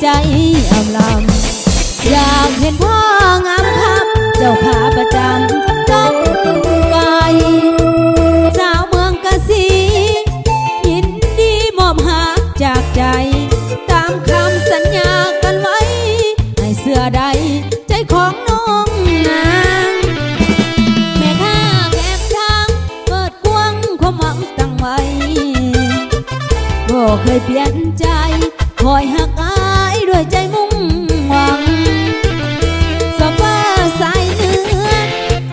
ใจอำลำอยากเห็นพ่องามคับเจ้าขาประจำต้องไกลสาวเมืองกะสียินดีมอบหักจากใจตามคำสัญญากันไว้ให้เสื้อใดใจของน้องนางแม่ข้าแก้มทางเปิดกว้างความหวังตั้งไว้บ่เคยเปลี่ยนใจคอยหักอายด้วยใจมุ่งหวังสบฟ้าสายเนื้อ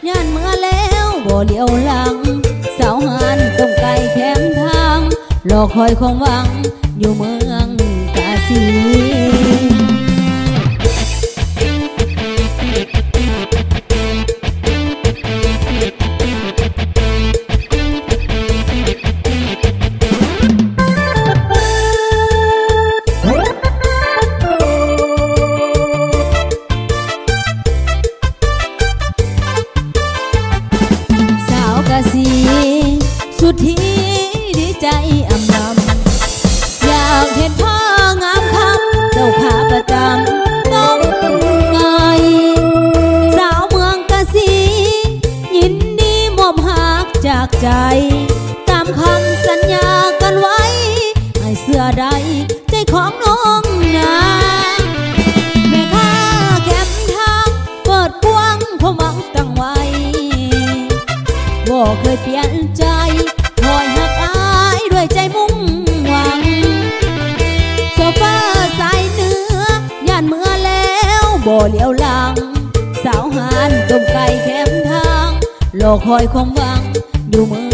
ย่านเมื่อแล้วบ่เลี้ยวหลังสาวหานต้องไกลแคมทางรอคอยความหวังอยู่เมืองกาสีสุดที่ดีใจอำลำอยากเห็นพ่องามคำเจ้าขาประจำต้องไงสาวเมืองกะสียินดีมอบหักจากใจตามคำสัญญากันไว้ให้เสื้อใดใจของน้องนาแม่ข้าแคมทางเปิดกว้างความหวังตั้งไว้บ่เคยเปลี่ยนใจคอยหักอายด้วยใจมุ่งหวังโซฟาสายเนื้อย่านเมื่อแล้วบ่เลี้ยวหลังสาวหานต้มไก่แคมทางรอคอยความหวังอยู่เมื